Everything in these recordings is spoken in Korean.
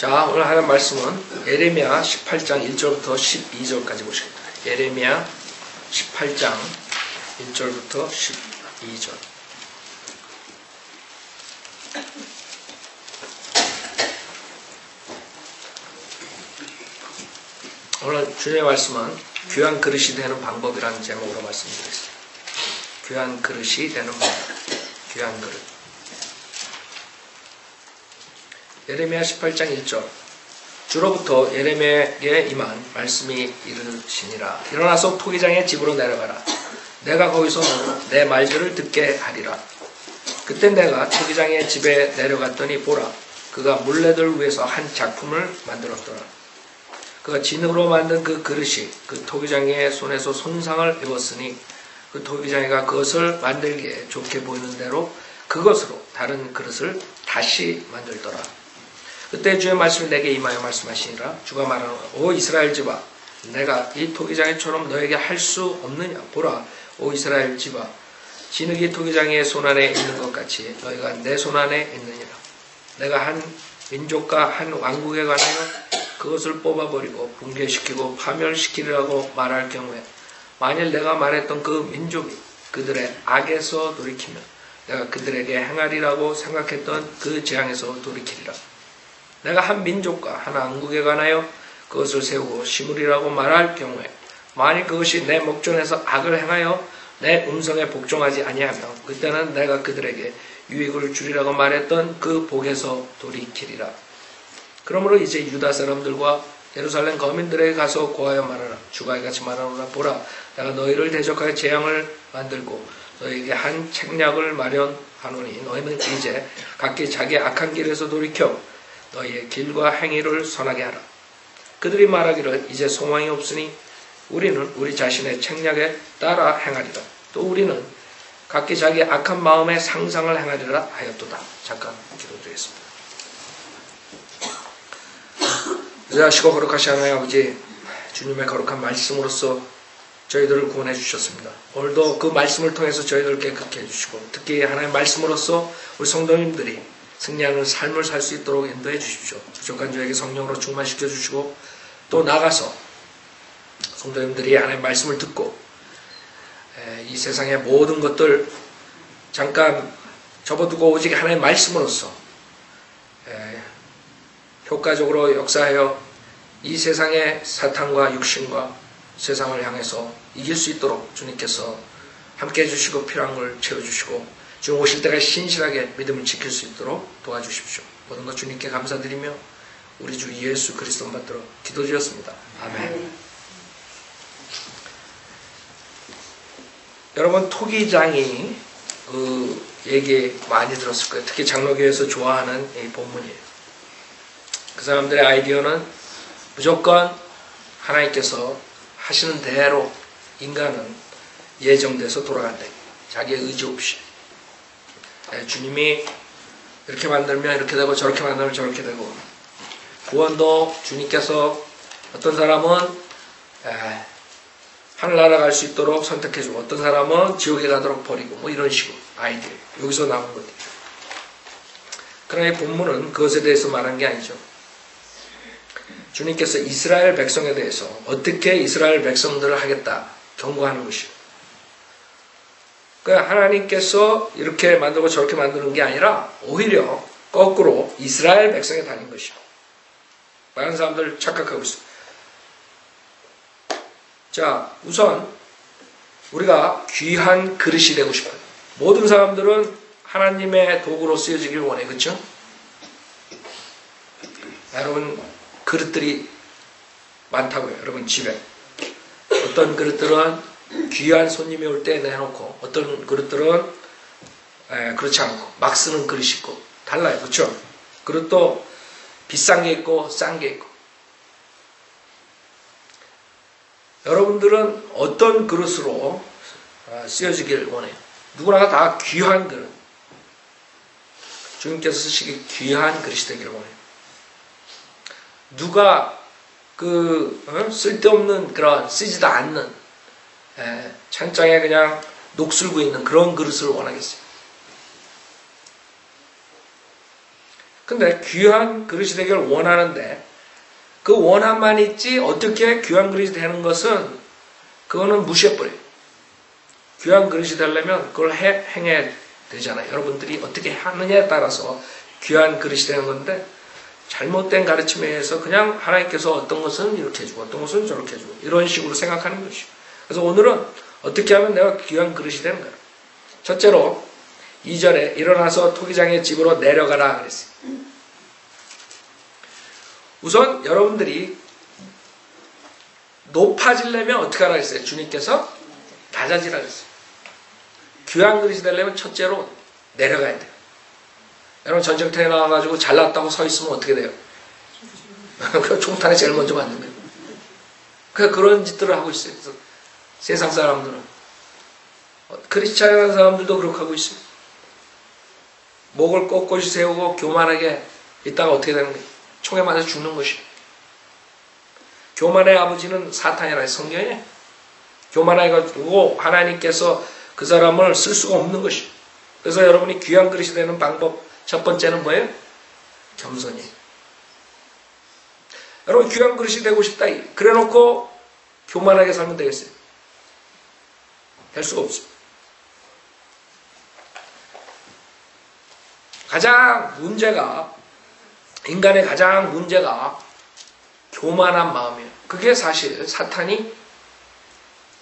자, 오늘 하는 말씀은 예레미야 18장 1절부터 12절까지 보시겠다. 예레미야 18장 1절부터 12절. 오늘 주님의 말씀은 귀한 그릇이 되는 방법이라는 제목으로 말씀드리겠습니다. 귀한 그릇이 되는 방법. 귀한 그릇. 예레미야 18장 1절. 주로부터 예레미야에게 임한 말씀이 이르시니라. 일어나서 토기장의 집으로 내려가라. 내가 거기서 내 말들을 듣게 하리라. 그때 내가 토기장의 집에 내려갔더니 보라. 그가 물레들 위에서 한 작품을 만들었더라. 그가 진으로 만든 그 그릇이 그 토기장의 손에서 손상을 입었으니 그 토기장이가 그것을 만들기에 좋게 보이는 대로 그것으로 다른 그릇을 다시 만들더라. 그때 주의 말씀이 내게 임하여 말씀하시니라. 주가 말하노라. 오 이스라엘 집아, 내가 이 토기장이처럼 너에게 할 수 없느냐. 보라, 오 이스라엘 집아, 진흙이 토기장의 손안에 있는 것 같이 너희가 내 손안에 있느니라. 내가 한 민족과 한 왕국에 관하여 그것을 뽑아버리고 붕괴시키고 파멸시키리라고 말할 경우에 만일 내가 말했던 그 민족이 그들의 악에서 돌이키면 내가 그들에게 행하리라고 생각했던 그 재앙에서 돌이키리라. 내가 한 민족과 한 왕국에 관하여 그것을 세우고 심으리라고 말할 경우에 만일 그것이 내 목전에서 악을 행하여 내 음성에 복종하지 아니하면 그때는 내가 그들에게 유익을 주리라고 말했던 그 복에서 돌이키리라. 그러므로 이제 유다 사람들과 예루살렘 거민들에게 가서 고하여 말하라. 주가 이같이 말하노라. 보라, 내가 너희를 대적하여 재앙을 만들고 너희에게 한 책략을 마련하노니 너희는 이제 각기 자기 악한 길에서 돌이켜 너희의 길과 행위를 선하게 하라. 그들이 말하기를 이제 소망이 없으니 우리는 우리 자신의 책략에 따라 행하리라. 또 우리는 각기 자기 악한 마음의 상상을 행하리라 하였도다. 잠깐 기도드리겠습니다. 위대하시고 거룩하신 하나님 아버지, 주님의 거룩한 말씀으로써 저희들을 구원해 주셨습니다. 오늘도 그 말씀을 통해서 저희들을 깨끗게 해주시고 특히 하나님의 말씀으로써 우리 성도님들이 승리하는 삶을 살 수 있도록 인도해 주십시오. 부족한 저에게 성령으로 충만시켜 주시고 또 나가서 성도님들이 하나님의 말씀을 듣고 이 세상의 모든 것들 잠깐 접어두고 오직 하나님의 말씀으로써 효과적으로 역사하여 이 세상의 사탄과 육신과 세상을 향해서 이길 수 있도록 주님께서 함께 해주시고 필요한 걸 채워주시고 지금 오실 때가 신실하게 믿음을 지킬 수 있도록 도와주십시오. 모든 것 주님께 감사드리며 우리 주 예수 그리스도 받들어 기도드렸습니다. 아멘. 여러분 토기장이 그 얘기 많이 들었을 거예요. 특히 장로교에서 좋아하는 이 본문이에요. 그 사람들의 아이디어는 무조건 하나님께서 하시는 대로 인간은 예정돼서 돌아간다. 자기의 의지 없이. 주님이 이렇게 만들면 이렇게 되고 저렇게 만들면 저렇게 되고 구원도 주님께서 어떤 사람은 하늘나라 갈 수 있도록 선택해주고 어떤 사람은 지옥에 가도록 버리고 뭐 이런 식으로 아이디어 여기서 나온 것들이죠. 그러나 이 본문은 그것에 대해서 말한 게 아니죠. 주님께서 이스라엘 백성에 대해서 어떻게 이스라엘 백성들을 하겠다 경고하는 것이에요. 그러니까 하나님께서 이렇게 만들고 저렇게 만드는 게 아니라 오히려 거꾸로 이스라엘 백성에 달린 것이요. 많은 사람들 착각하고 있어요. 자, 우선 우리가 귀한 그릇이 되고 싶어요. 모든 사람들은 하나님의 도구로 쓰여지길 원해. 그렇죠? 여러분 그릇들이 많다고요. 여러분 집에. 어떤 그릇들은 귀한 손님이 올 때 내놓고 어떤 그릇들은 그렇지 않고 막 쓰는 그릇이 있고 달라요. 그렇죠? 그릇도 비싼 게 있고 싼 게 있고 여러분들은 어떤 그릇으로 쓰여지길 원해요? 누구나 다 귀한 그릇. 주님께서 쓰시기 귀한 그릇이 되기를 원해요. 누가 쓸데없는 그런 쓰지도 않는 찬장에 그냥 녹슬고 있는 그런 그릇을 원하겠어요. 근데 귀한 그릇이 되기를 원하는데 그 원함만 있지 어떻게 귀한 그릇이 되는 것은 그거는 무시해버려요. 귀한 그릇이 되려면 그걸 행해야 되잖아요. 여러분들이 어떻게 하느냐에 따라서 귀한 그릇이 되는 건데 잘못된 가르침에 의해서 그냥 하나님께서 어떤 것은 이렇게 해주고 어떤 것은 저렇게 해주고 이런 식으로 생각하는 것이죠. 그래서 오늘은 어떻게 하면 내가 귀한 그릇이 되는가. 첫째로 2절에 일어나서 토기장의 집으로 내려가라 그랬어요. 우선 여러분들이 높아지려면 어떻게 하라 했어요? 주님께서 낮아지라 했어요. 귀한 그릇이 되려면 첫째로 내려가야 돼요. 여러분 전쟁터에 나와가지고 잘났다고 서 있으면 어떻게 돼요? 그 총탄에 제일 먼저 맞는 거예요. 그런 짓들을 하고 있어요. 그래서 세상 사람들은 크리스찬이라는 사람들도 그렇게 하고 있어요. 목을 꼿꼿이 세우고 교만하게 있다가 어떻게 되는 거예요? 총에 맞아 죽는 것이에요. 교만의 아버지는 사탄이라 성경에 교만해가지고 하나님께서 그 사람을 쓸 수가 없는 것이에요. 그래서 여러분이 귀한 그릇이 되는 방법 첫 번째는 뭐예요? 겸손이에요. 여러분 귀한 그릇이 되고 싶다 그래놓고 교만하게 살면 되겠어요? 될 수가 없습니다. 인간의 가장 문제가 교만한 마음이에요. 그게 사실 사탄이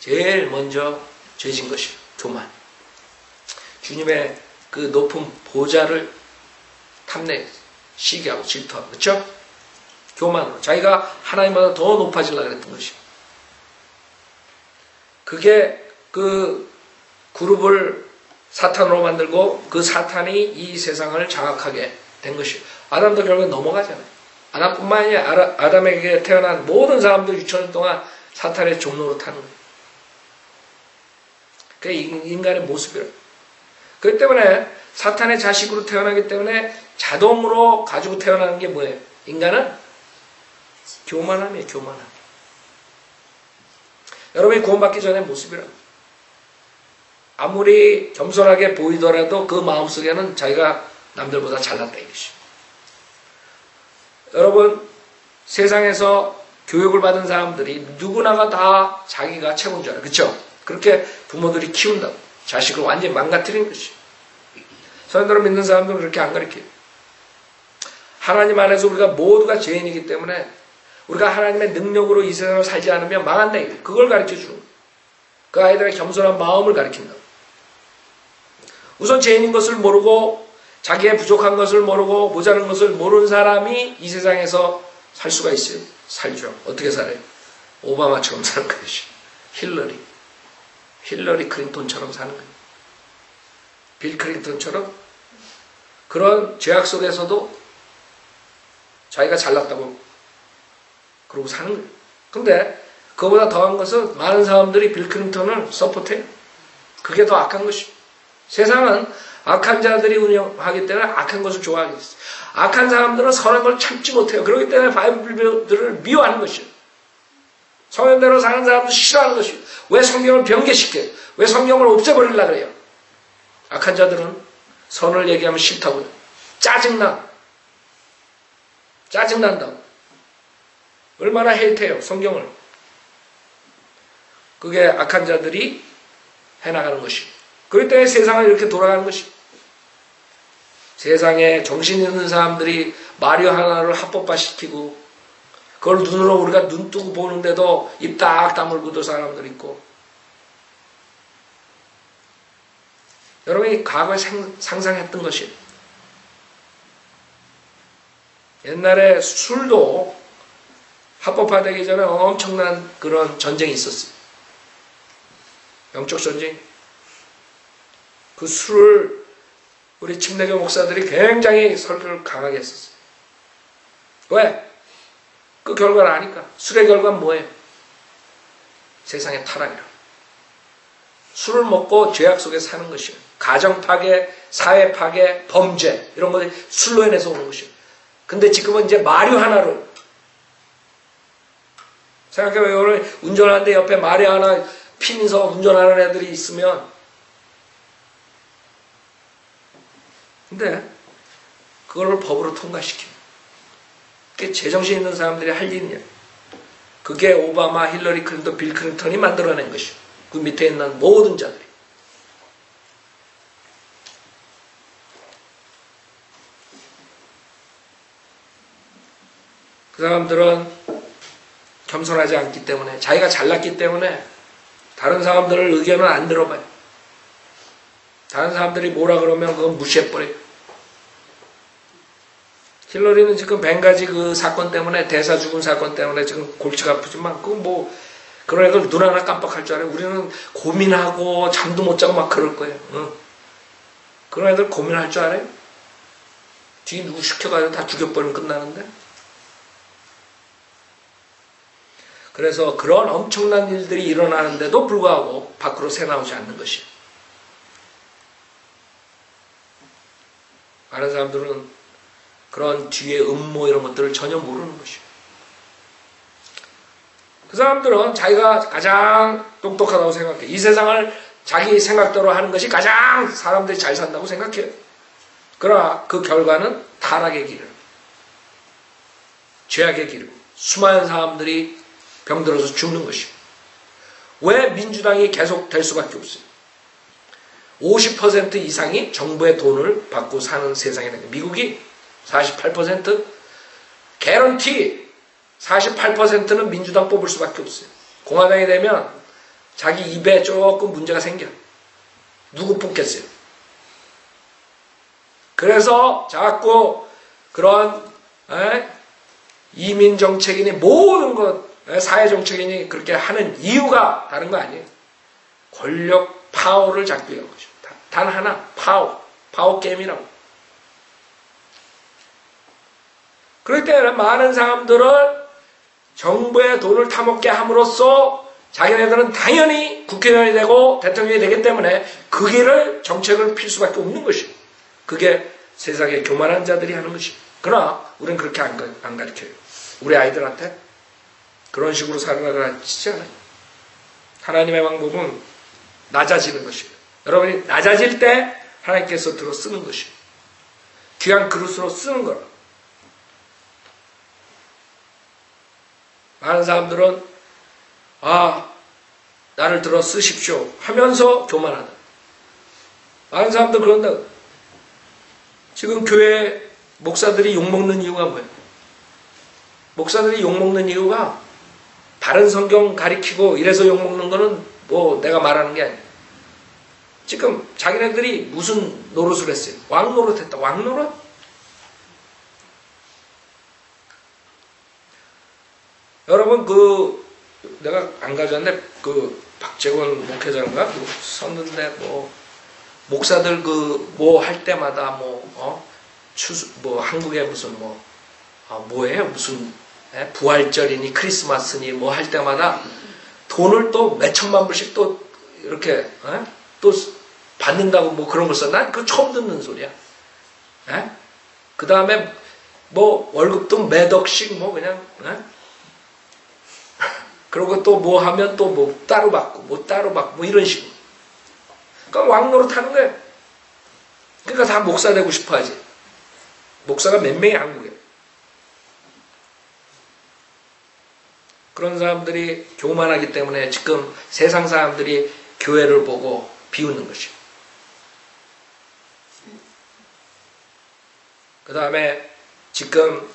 제일 먼저 죄진 것이에요. 교만. 주님의 그 높은 보좌를 탐내, 시기하고 질투하고, 그렇죠? 교만으로. 자기가 하나님보다 더 높아지려고 그랬던 것이에요. 그게 그 그룹을 사탄으로 만들고 그 사탄이 이 세상을 장악하게 된 것이에요. 아담도 결국엔 넘어가잖아요. 아담뿐만 아니라 아담에게 태어난 모든 사람들 6천년 동안 사탄의 종로로 타는 거예요. 그게 인간의 모습이에요. 그렇기 때문에 사탄의 자식으로 태어나기 때문에 자동으로 가지고 태어나는 게 뭐예요? 인간은 교만함이에요. 교만함. 여러분이 구원받기 전의 모습이라고. 아무리 겸손하게 보이더라도 그 마음속에는 자기가 남들보다 잘났다 이것이. 여러분 세상에서 교육을 받은 사람들이 누구나가 다 자기가 최고인 줄 알아요. 그렇죠? 그렇게 부모들이 키운다고. 자식을 완전히 망가뜨린 것이. 성도를 믿는 사람들은 그렇게 안 가르쳐요. 하나님 안에서 우리가 모두가 죄인이기 때문에 우리가 하나님의 능력으로 이 세상을 살지 않으면 망한다. 그걸 가르쳐주는 거예요. 그 아이들의 겸손한 마음을 가르친다. 우선 죄인인 것을 모르고 자기의 부족한 것을 모르고 모자란 것을 모르는 사람이 이 세상에서 살 수가 있어요. 살죠. 어떻게 살아요? 오바마처럼 사는 것이. 힐러리 클린턴처럼 사는 거예요. 빌 클린턴처럼 그런 죄악 속에서도 자기가 잘났다고 그러고 사는 거예요. 근데 그거보다 더한 것은 많은 사람들이 빌 클린턴을 서포트해요. 그게 더 악한 것이죠. 세상은 악한 자들이 운영하기 때문에 악한 것을 좋아하게 됐어요. 악한 사람들은 선한 걸 참지 못해요. 그렇기 때문에 바이블들을 미워하는 것이에요. 성경대로 사는 사람도 싫어하는 것이에요. 왜 성경을 변개시켜요? 왜 성경을 없애버리려고 그래요? 악한 자들은 선을 얘기하면 싫다고요. 짜증난다고. 얼마나 헤이트해요, 성경을. 그게 악한 자들이 해나가는 것이에요. 그렇기 때문에 세상은 이렇게 돌아가는 것이에요. 세상에 정신 있는 사람들이 마리오 하나를 합법화시키고 그걸 눈으로 우리가 눈 뜨고 보는데도 입 딱 다물고도 사람들 있고. 여러분이 과거에 상상했던 것이 옛날에 술도 합법화되기 전에 엄청난 그런 전쟁이 있었어요. 영적 전쟁. 그 술을 우리 침례교 목사들이 굉장히 설교를 강하게 했었어요. 왜? 그 결과를 아니까. 술의 결과는 뭐예요? 세상의 타락이라. 술을 먹고 죄악 속에 사는 것이에요. 가정 파괴, 사회 파괴, 범죄 이런 것들이 술로 인해서 오는 것이에요. 근데 지금은 이제 마리오 하나로 생각해봐요. 오늘 운전하는데 옆에 마리오 하나 피면서 운전하는 애들이 있으면 근데 그거를 법으로 통과시킵니다. 그게 제정신 있는 사람들이 할 일이냐. 그게 오바마, 힐러리 클린턴, 빌 클린턴이 만들어낸 것이요. 그 밑에 있는 모든 자들이. 그 사람들은 겸손하지 않기 때문에, 자기가 잘났기 때문에 다른 사람들의 의견은 안 들어봐요. 다른 사람들이 뭐라 그러면 그건 무시해버려요. 힐러리는 지금 벵가지 그 사건 때문에, 대사 죽은 사건 때문에 지금 골치가 아프지만, 그건 뭐, 그런 애들 눈 하나 깜빡할 줄 알아요. 우리는 고민하고 잠도 못 자고 막 그럴 거예요. 응. 그런 애들 고민할 줄 알아요? 뒤에 누구 시켜가지고 다 죽여버리면 끝나는데? 그래서 그런 엄청난 일들이 일어나는데도 불구하고 밖으로 새 나오지 않는 것이에요. 많은 사람들은 그런 뒤에 음모 이런 것들을 전혀 모르는 것이에요. 그 사람들은 자기가 가장 똑똑하다고 생각해요. 이 세상을 자기 생각대로 하는 것이 가장 사람들이 잘 산다고 생각해요. 그러나 그 결과는 타락의 길, 죄악의 길, 수많은 사람들이 병들어서 죽는 것이에요. 왜 민주당이 계속 될 수밖에 없어요? 50% 이상이 정부의 돈을 받고 사는 세상이 된 거예요. 미국이 48%, 개런티 48%는 민주당 뽑을 수밖에 없어요. 공화당이 되면 자기 입에 조금 문제가 생겨. 누구 뽑겠어요? 그래서 자꾸 그런 이민 정책이니 모든 것, 사회 정책이니 그렇게 하는 이유가 다른 거 아니에요. 권력 파워를 잡기 위한 것이죠. 단 하나, 파워 게임이라고. 그렇기 때문에 많은 사람들은 정부의 돈을 타먹게 함으로써 자기네들은 당연히 국회의원이 되고 대통령이 되기 때문에 그 길을 정책을 필 수밖에 없는 것이에요. 그게 세상의 교만한 자들이 하는 것이에요. 그러나 우리는 그렇게 안 가르쳐요. 우리 아이들한테 그런 식으로 살아가라 하지 않아요. 하나님의 방법은 낮아지는 것이에요. 여러분이 낮아질 때 하나님께서 들어 쓰는 것이에요. 귀한 그릇으로 쓰는 거라. 많은 사람들은 나를 들어 쓰십시오 하면서 교만하다. 많은 사람들 그런다. 지금 교회 목사들이 욕먹는 이유가 뭐예요? 목사들이 욕먹는 이유가 다른 성경 가리키고 이래서 욕먹는 거는 뭐 내가 말하는 게 아니에요. 지금 자기네들이 무슨 노릇을 했어요? 왕노릇 했다. 왕노릇? 여러분 내가 안 가져왔는데 박재권 목회자인가 썼는데 목사들 뭐 할 때마다 한국에 무슨 뭐예요? 무슨 부활절이니 크리스마스니 뭐 할 때마다 돈을 또 몇천만 불씩 또 이렇게 또 받는다고 뭐 그런 걸 써. 난 그거 처음 듣는 소리야. 그 다음에 월급도 몇 억씩 그냥 그리고 또 뭐 하면 또 따로 받고 따로 받고 이런 식으로. 그러니까 왕노릇 하는 거예요. 그러니까 다 목사 되고 싶어 하지. 목사가 몇 명이 한국에. 그런 사람들이 교만하기 때문에 지금 세상 사람들이 교회를 보고 비웃는 것이에요. 그 다음에 지금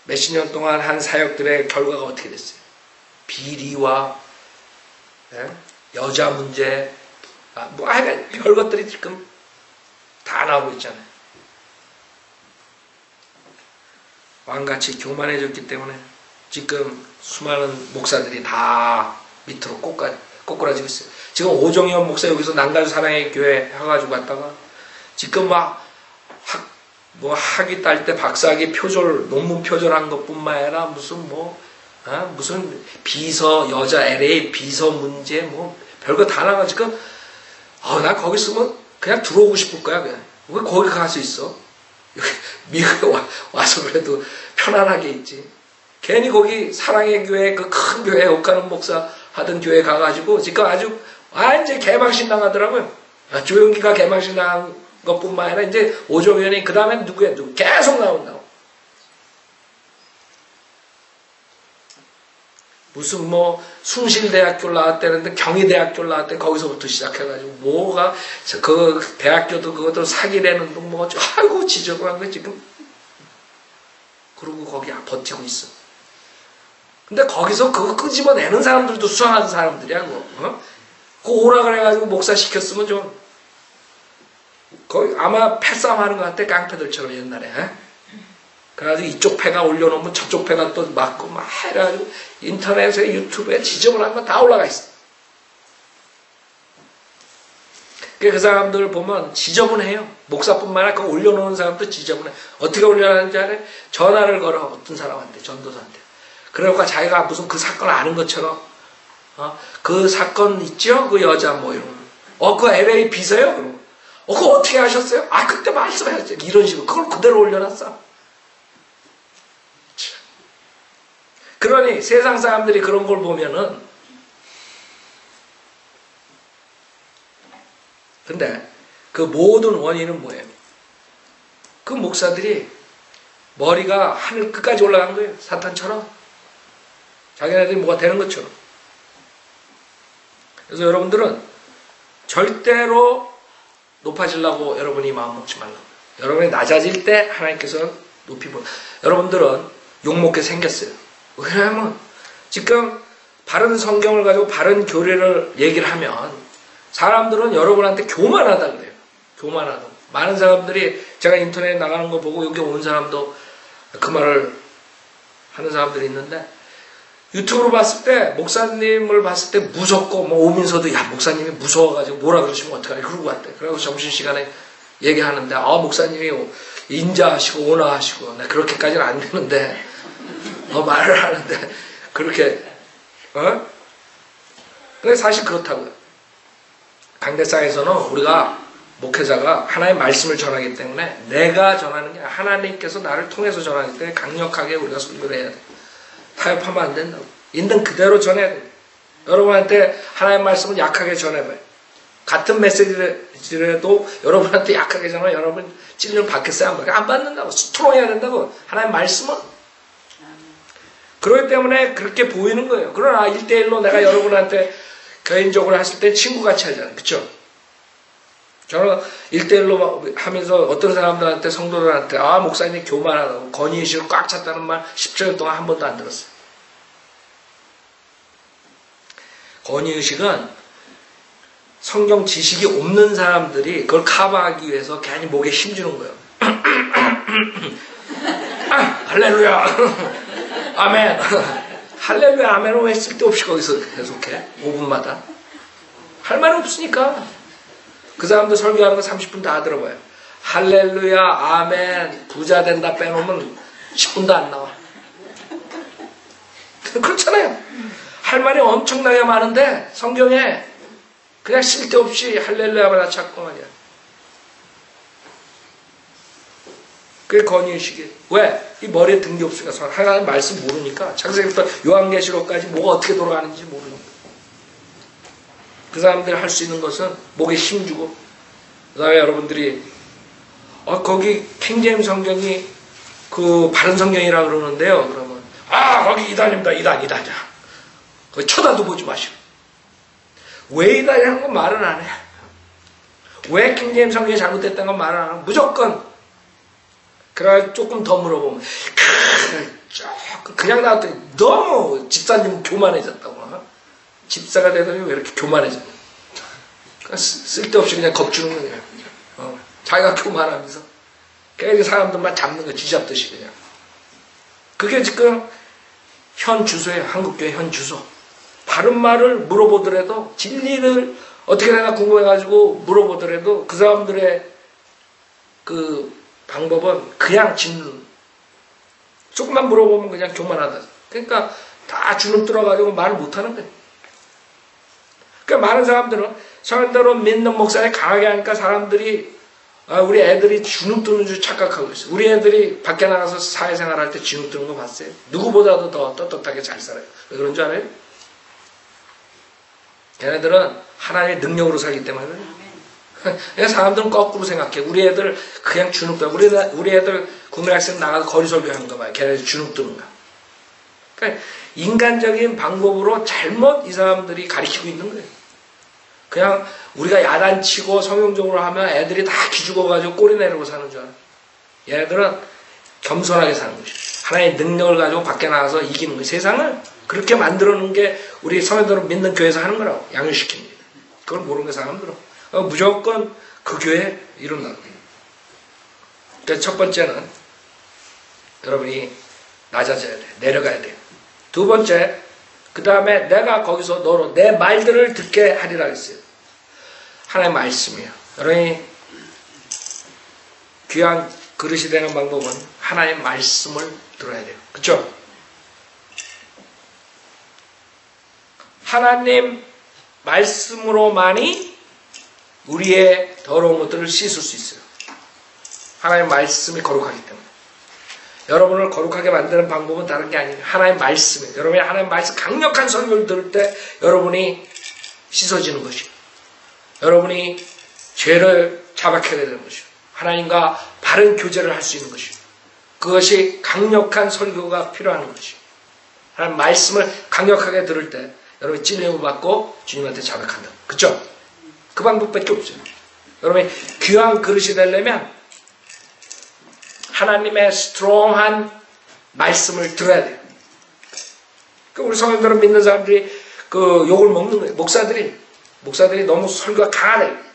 몇십 년 동안 한 사역들의 결과가 어떻게 됐어요? 비리와 여자 문제, 하여간 별 것들이 지금 다 나오고 있잖아요. 왕같이 교만해졌기 때문에 지금 수많은 목사들이 다 밑으로 꼬꾸라지고 있어요. 지금 오정현 목사 여기서 난가주 사랑의 교회 해가지고 갔다가 지금 학위 딸 때 박사학위 표절, 논문 표절한 것뿐만 아니라 무슨 비서, 여자 LA 비서 문제, 별거 다 나가지고, 나 거기 있으면 그냥 들어오고 싶을 거야, 그냥. 왜 거기 갈 수 있어? 여기 미국에 와서 그래도 편안하게 있지. 괜히 거기 사랑의 교회, 그 큰 교회, 옥가는 목사 하던 교회 가가지고, 지금 아주 완전히 개망신 당하더라고요. 조용기가 개망신 당한 것뿐만 아니라 이제 오종현이 그 다음에 누구야? 누구 계속 나온다고. 무슨 뭐 숭실대학교를 나왔다는데 경희대학교를 나왔대 거기서부터 시작해가지고 뭐가 그 대학교도 그것도 사기라는 둥 뭐 아이고 지저분한 거 지금 그러고 거기 버티고 있어. 근데 거기서 그거 끄집어내는 사람들도 수상한 사람들이야 그거. 그거 오라 그래가지고 목사 시켰으면 좀 거의 아마 패싸움 하는 것 같아 깡패들처럼 옛날에. 그래가지고 이쪽 패가 올려놓으면 저쪽 패가 또 맞고 막 해가지고 인터넷에 유튜브에 지저분한 거 다 올라가 있어. 그 사람들 보면 지저분해요. 목사뿐만 아니라 그거 올려놓은 사람도 지저분해. 어떻게 올려놨는지 알아요? 전화를 걸어 어떤 사람한테 전도사한테. 그러니까 자기가 무슨 그 사건을 아는 것처럼 그 사건 있죠? 그 여자 뭐 이런 그 LA 비서요? 그러고 그거 어떻게 하셨어요? 그때 말씀하셨죠. 이런 식으로 그걸 그대로 올려놨어. 그러니 세상 사람들이 그런 걸 보면은 근데 그 모든 원인은 뭐예요? 그 목사들이 머리가 하늘 끝까지 올라간 거예요. 사탄처럼. 자기네들이 뭐가 되는 것처럼. 그래서 여러분들은 절대로 높아지려고 여러분이 마음먹지 말라고. 여러분이 낮아질 때 하나님께서 높이 보여. 여러분들은 욕먹게 생겼어요. 왜냐하면 지금 바른 성경을 가지고 바른 교리를 얘기를 하면 사람들은 여러분한테 교만하다 그래요. 교만하다. 많은 사람들이 제가 인터넷에 나가는 거 보고 여기 온 사람도 그 말을 하는 사람들이 있는데 유튜브로 봤을 때 목사님을 봤을 때 무섭고 뭐 오면서도 야 목사님이 무서워가지고 뭐라 그러시면 어떡하냐 그러고 왔대. 그래서 점심시간에 얘기하는데 목사님이 인자하시고 온화하시고 나 그렇게까지는 안 되는데 말을 하는데 그렇게 근데 사실 그렇다고요. 강대상에서는 우리가 목회자가 하나님의 말씀을 전하기 때문에 내가 전하는 게 하나님께서 나를 통해서 전하기 때문에 강력하게 우리가 설교를 해야 돼. 타협하면 안 된다고. 있는 그대로 전해야 돼. 여러분한테 하나님의 말씀을 약하게 전해봐요. 같은 메시지라도 여러분한테 약하게 전하면 여러분 찔려 받겠어요? 안 받겠어요? 안 받는다고. 스트롱해야 된다고. 하나님의 말씀은. 그렇기 때문에 그렇게 보이는 거예요. 그러나 1대1로 내가 여러분한테 개인적으로 했을 때 친구같이 하잖아요. 그쵸? 저는 1대1로 하면서 어떤 사람들한테 성도들한테 목사님 교만하다고 건의의식을 꽉 찼다는 말 10년 동안 한 번도 안 들었어요. 건의의식은 성경 지식이 없는 사람들이 그걸 커버하기 위해서 괜히 목에 힘주는 거예요. 할렐루야 아멘 할렐루야 아멘은 왜 쓸데없이 거기서 계속해? 5분마다 할 말이 없으니까. 그 사람들 설교하는 거 30분 다 들어봐요. 할렐루야 아멘 부자 된다 빼놓으면 10분도 안 나와. 그렇잖아요. 할 말이 엄청나게 많은데 성경에 그냥 쓸데없이 할렐루야만 찾고 말이야. 그게 건의의식이에요. 왜? 이 머리에 든 게 없으니까 하나님 말씀 모르니까 창세기부터 요한계시록까지 뭐가 어떻게 돌아가는지 모르니까. 그 사람들이 할 수 있는 것은 목에 힘주고 그 다음에 여러분들이 거기 킹제임스 성경이 그 바른 성경이라 그러는데요. 그러면 거기 이단입니다. 이단이야. 거기 쳐다도 보지 마시고. 왜 이단이라는 건 말은 안 해. 왜 킹제임스 성경이 잘못됐다는 건 말은 안 하고 무조건 그래 조금 더 물어보면 그냥 나왔더니 너무 집사님 교만해졌다고. 집사가 되더니 왜 이렇게 교만해졌냐. 쓸데없이 그냥 겁주는 거예요. 자기가 교만하면서 그냥 사람들만 잡는 거 쥐잡듯이 그냥. 그게 지금 현 주소예요. 한국교회 현 주소. 바른 말을 물어보더라도 진리를 어떻게 되나 궁금해가지고 물어보더라도 그 사람들의 그 방법은 그냥 짓는. 조금만 물어보면 그냥 교만하다. 그러니까 다 주눅 들어가지고 말을 못하는 거예요. 그러니까 많은 사람들은 사람들로 믿는 목사에 강하게 하니까 사람들이 우리 애들이 주눅 드는 줄 착각하고 있어요. 우리 애들이 밖에 나가서 사회생활 할 때 주눅 드는 거 봤어요? 누구보다도 더 떳떳하게 잘 살아요. 왜 그런 줄 알아요? 걔네들은 하나님의 능력으로 살기 때문에 그래요. 그러니까 사람들은 거꾸로 생각해. 우리 애들 그냥 주눅 들 우리 애들 국민학생 나가서 거리 설교하는 거 봐요. 걔네들 주눅 드는 거. 그러니까 인간적인 방법으로 잘못 이 사람들이 가르치고 있는 거예요. 그냥 우리가 야단치고 성경적으로 하면 애들이 다 기죽어가지고 꼬리 내리고 사는 줄 알아. 얘네들은 겸손하게 사는 것이죠. 하나의 능력을 가지고 밖에 나가서 이기는 거예요. 세상을 그렇게 만들어 놓은 게 우리 성도들은 믿는 교회에서 하는 거라고. 양육시킵니다. 그걸 모르는 게 사람들은. 무조건 그 교회에 이룬다는 거예요. 그래서 첫 번째는 여러분이 낮아져야 돼. 내려가야 돼. 두 번째, 그 다음에 내가 거기서 너로 내 말들을 듣게 하리라 했어요. 하나의 말씀이에요. 여러분이 귀한 그릇이 되는 방법은 하나의 말씀을 들어야 돼요. 그렇죠? 하나님 말씀으로만이 우리의 더러운 것들을 씻을 수 있어요. 하나님 말씀이 거룩하기 때문에. 여러분을 거룩하게 만드는 방법은 다른 게 아니에요. 하나님 말씀이에요. 여러분이 하나님 말씀 강력한 설교를 들을 때 여러분이 씻어지는 것이에요. 여러분이 죄를 자백하게 되는 것이에요. 하나님과 바른 교제를 할 수 있는 것이에요. 그것이 강력한 설교가 필요한 것이에요. 하나님 말씀을 강력하게 들을 때 여러분이 찔림을 받고 주님한테 자백한다. 그렇죠? 그 방법밖에 없어요. 여러분이 귀한 그릇이 되려면 하나님의 스트롱한 말씀을 들어야 돼요. 우리 성도들은 믿는 사람들이 그 욕을 먹는 거예요. 목사들이 너무 설교가 강하네.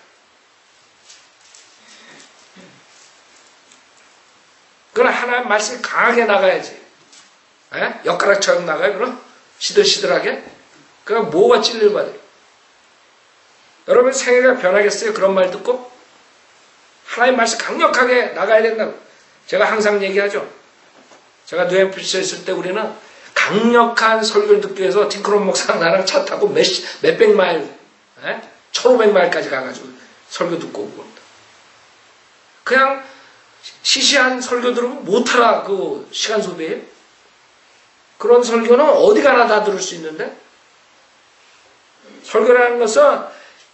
그러나 하나님 말씀이 강하게 나가야지. 에? 엿가락처럼 나가요, 그럼? 시들시들하게? 그럼 뭐가 찔릴 받아요? 여러분 생애가 변하겠어요? 그런 말 듣고? 하나님 말씀 강력하게 나가야 된다고. 제가 항상 얘기하죠. 제가 뉴햄프셔에 있을 때 우리는 강력한 설교를 듣기 위해서 팅크론 목사랑 나랑 차 타고 몇백 마일, 1500마일까지 가가지고 설교 듣고 오고. 그냥 시시한 설교 들으면 못하라 그 시간 소비에. 그런 설교는 어디 가나 다 들을 수 있는데 설교라는 것은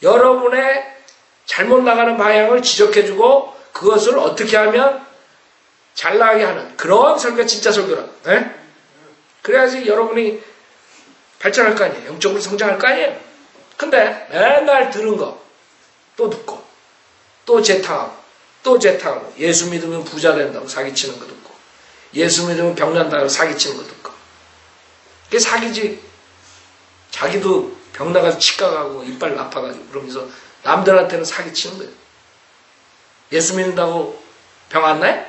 여러분의 잘못 나가는 방향을 지적해주고 그것을 어떻게 하면 잘 나가게 하는 그런 설교가 진짜 설교라. 네? 그래야지 여러분이 발전할 거 아니에요. 영적으로 성장할 거 아니에요. 근데 맨날 들은 거 또 듣고 또 재탕하고 또 재탕하고 예수 믿으면 부자 된다고 사기치는 거 듣고 예수 믿으면 병 난다고 사기치는 거 듣고 그게 사기지. 자기도 병 나가서 치과 가고 이빨 아파가지고 그러면서 남들한테는 사기치는 거예요. 예수 믿는다고 병 안 나요?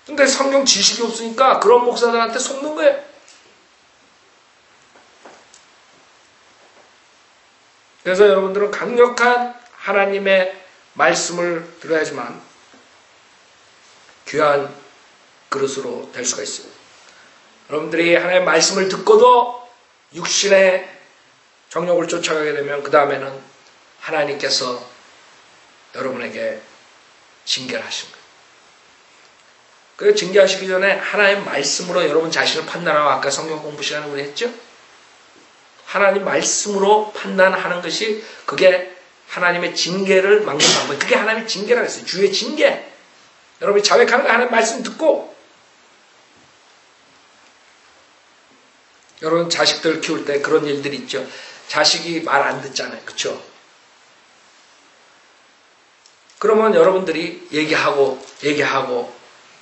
근데 성경 지식이 없으니까 그런 목사들한테 속는 거예요. 그래서 여러분들은 강력한 하나님의 말씀을 들어야지만 귀한 그릇으로 될 수가 있어요. 여러분들이 하나님의 말씀을 듣고도 육신의 정욕을 쫓아가게 되면 그 다음에는 하나님께서 여러분에게 징계를 하신 거예요. 그 징계하시기 전에 하나님의 말씀으로 여러분 자신을 판단하고 아까 성경 공부 시간에 우리 했죠? 하나님 말씀으로 판단하는 것이 그게 하나님의 징계를 막는 방법. 그게 하나님의 징계라고 했어요. 주의 징계. 여러분이 자백하는 거 하나님 말씀 듣고 여러분 자식들 키울 때 그런 일들이 있죠. 자식이 말 안 듣잖아요. 그렇죠? 그러면 여러분들이 얘기하고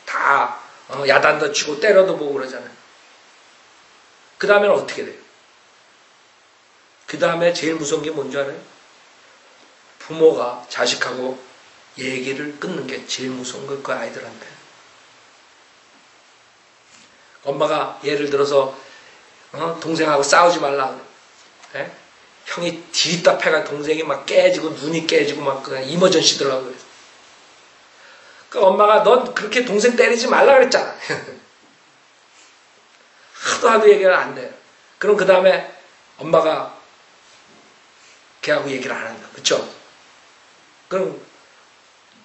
다 야단도 치고 때려도 보고 그러잖아요. 그 다음에는 어떻게 돼요? 그 다음에 제일 무서운 게 뭔지 알아요? 부모가 자식하고 얘기를 끊는 게 제일 무서운 거예요. 그 아이들한테. 엄마가 예를 들어서 동생하고 싸우지 말라 그래. 형이 뒤따패가 동생이 막 깨지고 눈이 깨지고 막 그냥 이머전시 들어가고 그래서. 그 엄마가 넌 그렇게 동생 때리지 말라 그랬잖아. 하도 얘기를 안 돼요. 그럼 그 다음에 엄마가 걔하고 얘기를 안 한다. 그쵸? 그럼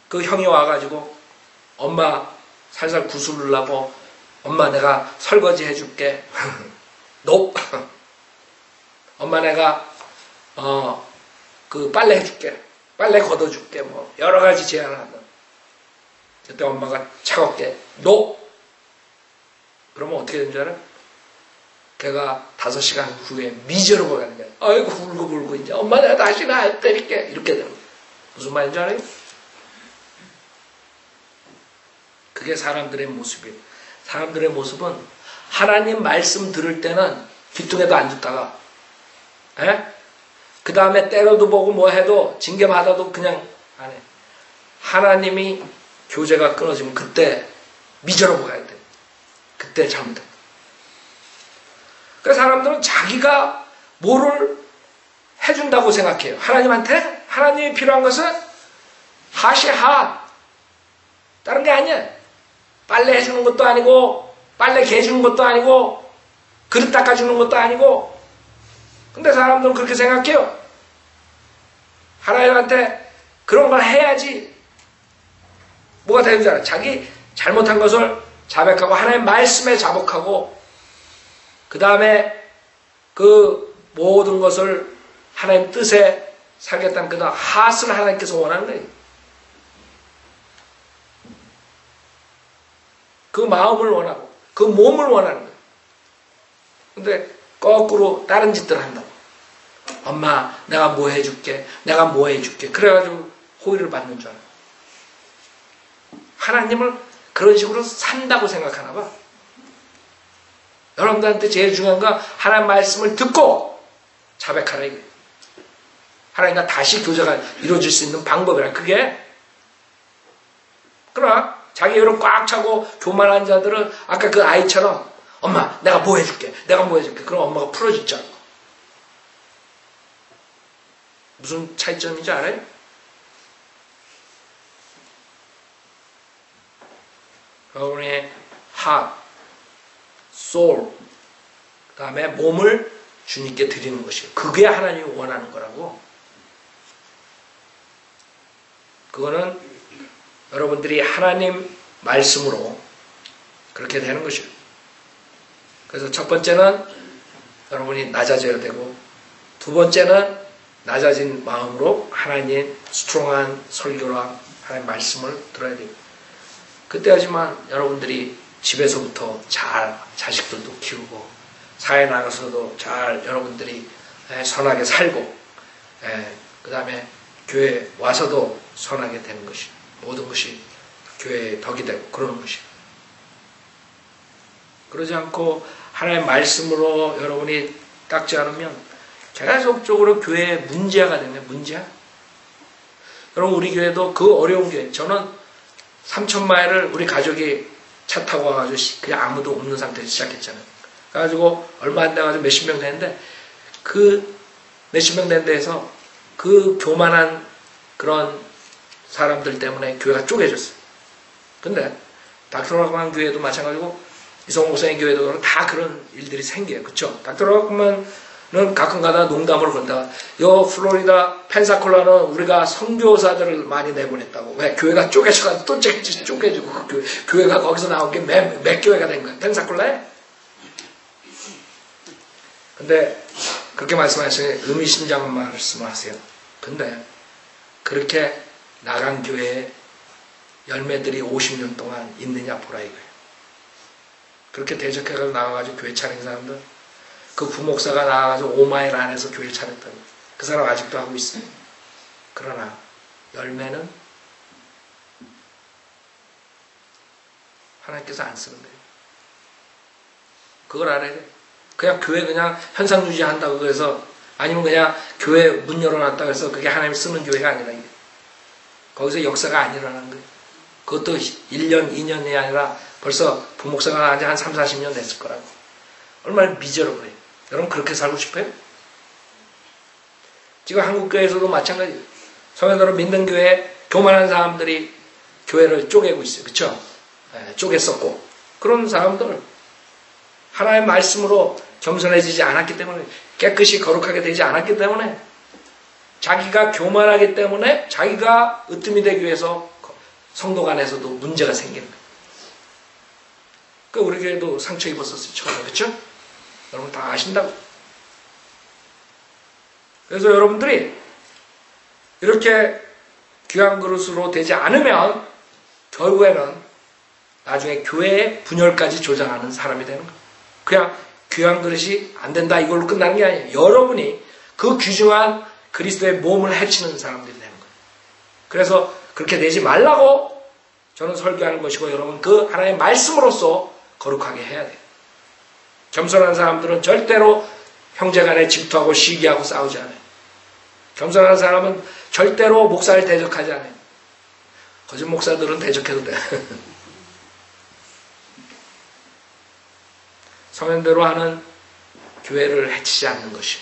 그 형이 와가지고 엄마 살살 구슬르려고 엄마 내가 설거지 해줄게. 노. 엄마 내가 그 빨래 해줄게, 빨래 걷어줄게, 뭐 여러 가지 제안을 한다. 그때 엄마가 차갑게 너 그러면 어떻게 되는 줄 알아? 걔가 5시간 후에 미저러고 가는 거야. 아이고 울고불고 이제 엄마 내가 다시는 안 때릴게 이렇게 되는 거야. 무슨 말인지 알아요? 그게 사람들의 모습이에요. 사람들의 모습은 하나님 말씀 들을 때는 귀퉁에도 안 듣다가 그 다음에 때려도 보고 뭐 해도 징계받아도 그냥 안 해. 하나님이 교제가 끊어지면 그때 미저러고 가야 돼. 그때 잘못해. 그러니까 사람들은 자기가 뭐를 해준다고 생각해요. 하나님한테 하나님이 필요한 것은 하시하 다른 게 아니야. 빨래 해주는 것도 아니고 빨래 개주는 것도 아니고 그릇 닦아주는 것도 아니고. 근데 사람들은 그렇게 생각해요. 하나님한테 그런 걸 해야지 뭐가 되는 줄 알아. 자기 잘못한 것을 자백하고 하나님 말씀에 자복하고 그 다음에 그 모든 것을 하나님 뜻에 살겠다는 그 핫을 하나님께서 원하는 거예요. 그 마음을 원하고 그 몸을 원하는 거예요. 근데 거꾸로 다른 짓들을 한다고. 엄마 내가 뭐 해줄게, 내가 뭐 해줄게. 그래가지고 호의를 받는 줄 알아요. 하나님을 그런 식으로 산다고 생각하나 봐. 여러분들한테 제일 중요한 건 하나님 말씀을 듣고 자백하라 이거예요. 하나님과 다시 교제가 이루어질 수 있는 방법이라. 그게 그러나 자기 여론 꽉 차고 교만한 자들은 아까 그 아이처럼 엄마 내가 뭐 해줄게, 내가 뭐 해줄게. 그럼 엄마가 풀어줄 알고. 무슨 차이점인지 알아요? 여러분의 heart, soul, 그 다음에 몸을 주님께 드리는 것이에요. 그게 하나님이 원하는 거라고. 그거는 여러분들이 하나님 말씀으로 그렇게 되는 것이에요. 그래서 첫 번째는 여러분이 낮아져야 되고, 두 번째는 낮아진 마음으로 하나님 스트롱한 설교라 하나님 말씀을 들어야 돼요. 그때 하지만 여러분들이 집에서부터 잘 자식들도 키우고 사회 나가서도 잘 여러분들이 선하게 살고 그 다음에 교회 와서도 선하게 되는 것이 모든 것이 교회의 덕이 되고 그러는 것이. 그러지 않고 하나님의 말씀으로 여러분이 닦지 않으면 계속적으로 교회에 문제가 되네. 문제야. 여러분 우리 교회도 그 어려운 교회. 저는 3,000마일을 우리 가족이 차 타고 와가지고 그냥 아무도 없는 상태에서 시작했잖아요. 그래가지고 얼마 안 돼가지고 몇십 명 되는데 그 몇십 명 된 데에서 그 교만한 그런 사람들 때문에 교회가 쪼개졌어요. 근데 닥터락만 교회도 마찬가지고 이성호 목사님 교회도 다 그런 일들이 생겨요. 그쵸? 닥터락만은 가끔가다 농담을 건다가 요 플로리다 펜사콜라는 우리가 선교사들을 많이 내보냈다고. 왜? 교회가 쪼개져가지고 또 쪼개지고 그 교회가 거기서 나온 게 몇 교회가 된 거야. 펜사콜라에. 근데 그렇게 말씀하시면 의미심장한 말씀하세요. 근데 그렇게 나간 교회에 열매들이 50년 동안 있느냐 보라 이거예요. 그렇게 대적해가지고 나와가지고 교회 차린 사람들, 그 부목사가 나와가지고 5마일 안에서 교회 차렸다고. 그 사람 아직도 하고 있어요. 그러나 열매는 하나님께서 안 쓰는 거예요. 그걸 알아야 돼. 그냥 교회 그냥 현상 유지한다고 그래서 아니면 그냥 교회 문 열어놨다고 해서 그게 하나님 쓰는 교회가 아니라 이게. 거기서 역사가 안 일어나는 거예요. 그것도 1년, 2년이 아니라 벌써 부목사가 나온 지 한 3, 40년 됐을 거라고. 얼마나 미저러블해요. 여러분 그렇게 살고 싶어요? 지금 한국교회에서도 마찬가지예요. 성도들은 믿는 교회에 교만한 사람들이 교회를 쪼개고 있어요. 그쵸? 쪼갰었고. 그런 사람들 하나님의 말씀으로 겸손해지지 않았기 때문에 깨끗이 거룩하게 되지 않았기 때문에 자기가 교만하기 때문에 자기가 으뜸이 되기 위해서 성도 간에서도 문제가 생기는 거예요. 그 우리 교회도 상처 입었었어요. 처음에. 그렇죠? 여러분 다 아신다고. 그래서 여러분들이 이렇게 귀한 그릇으로 되지 않으면 결국에는 나중에 교회의 분열까지 조장하는 사람이 되는 거예요. 그냥 귀한 그릇이 안 된다 이걸로 끝나는 게 아니에요. 여러분이 그 귀중한 그리스도의 몸을 해치는 사람들이 되는 거예요. 그래서 그렇게 되지 말라고 저는 설교하는 것이고 여러분 그 하나의 말씀으로서 거룩하게 해야 돼요. 겸손한 사람들은 절대로 형제간에 질투하고 시기하고 싸우지 않아요. 겸손한 사람은 절대로 목사를 대적하지 않아요. 거짓 목사들은 대적해도 돼. 성현대로 하는 교회를 해치지 않는 것이.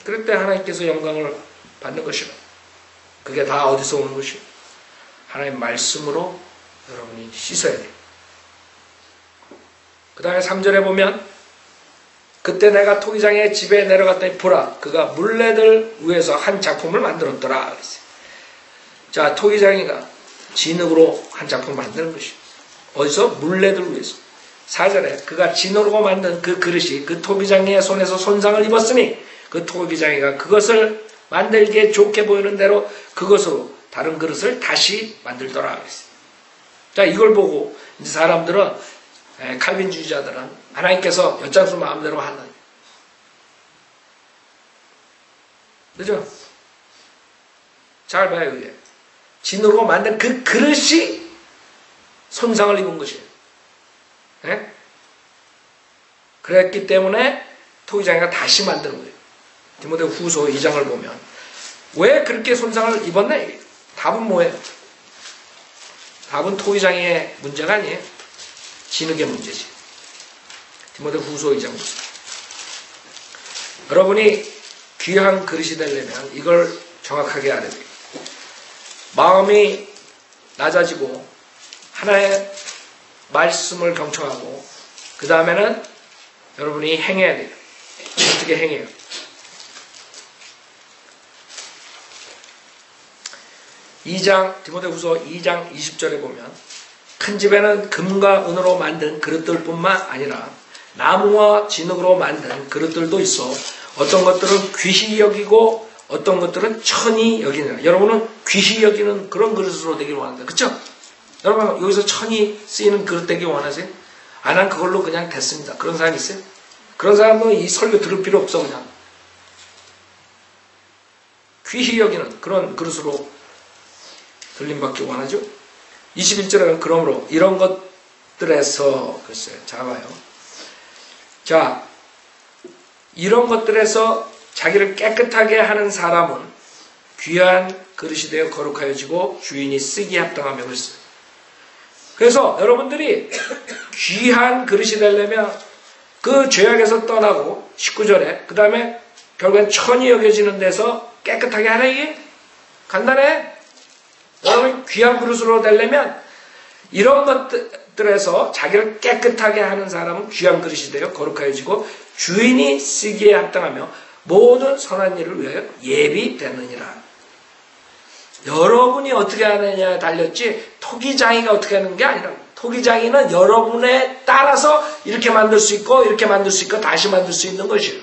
그럴 때 하나님께서 영광을 받는 것이라. 그게 다 어디서 오는 것이? 하나님의 말씀으로 여러분이 씻어야 돼요. 그 다음에 3절에 보면 그때 내가 토기장의 집에 내려갔더니 보라 그가 물레들 위에서 한 작품을 만들었더라 그랬어요. 자, 토기장이가 진흙으로 한 작품을 만드는 것이에요. 어디서? 물레들 위에서. 4절에 그가 진흙으로 만든 그 그릇이 그 토기장이의 손에서 손상을 입었으니 그 토기장이가 그것을 만들기에 좋게 보이는 대로 그것으로 다른 그릇을 다시 만들더라 그랬어요. 자, 이걸 보고 이제 사람들은 칼빈주의자들은 하나님께서 엿장수 마음대로 하는. 그죠? 잘 봐요, 이게. 진으로 만든 그 그릇이 손상을 입은 것이에요. 네? 그랬기 때문에 토기장이가 다시 만드는 거예요. 디모데 후서 2장을 보면. 왜 그렇게 손상을 입었네? 답은 뭐예요? 답은 토기장의 문제가 아니에요. 진흙의 문제지. 디모데 후서 2장 보세요. 여러분이 귀한 그릇이 되려면 이걸 정확하게 알아야 돼요. 마음이 낮아지고 하나의 말씀을 경청하고 그 다음에는 여러분이 행해야 돼요. 어떻게 행해요? 디모데후서 2장 20절에 보면 큰 집에는 금과 은으로 만든 그릇들뿐만 아니라 나무와 진흙으로 만든 그릇들도 있어 어떤 것들은 귀히 여기고 어떤 것들은 천히 여기느라. 여러분은 귀히 여기는 그런 그릇으로 되길 원한다. 그쵸? 여러분 여기서 천히 쓰이는 그릇 되길 원하세요? 난 그걸로 그냥 됐습니다. 그런 사람 있어요? 그런 사람은 이 설교 들을 필요 없어. 그냥 귀히 여기는 그런 그릇으로 들림받기 원하죠. 21절에는 그러므로 이런 것들에서 글쎄요. 잡아요. 자, 이런 것들에서 자기를 깨끗하게 하는 사람은 귀한 그릇이 되어 거룩하여지고 주인이 쓰기에 합당하며 그랬어요. 그래서 여러분들이 귀한 그릇이 되려면 그 죄악에서 떠나고 19절에 그 다음에 결국엔 천히 여겨지는 데서 깨끗하게 하라 이게 간단해. 여러분 귀한 그릇으로 되려면 이런 것들에서 자기를 깨끗하게 하는 사람은 귀한 그릇이 되어 거룩하여지고 주인이 쓰기에 합당하며 모든 선한 일을 위하여 예비되느니라. 여러분이 어떻게 하느냐에 달렸지 토기장이가 어떻게 하는 게 아니라 토기장이는 여러분에 따라서 이렇게 만들 수 있고 이렇게 만들 수 있고 다시 만들 수 있는 것이에요.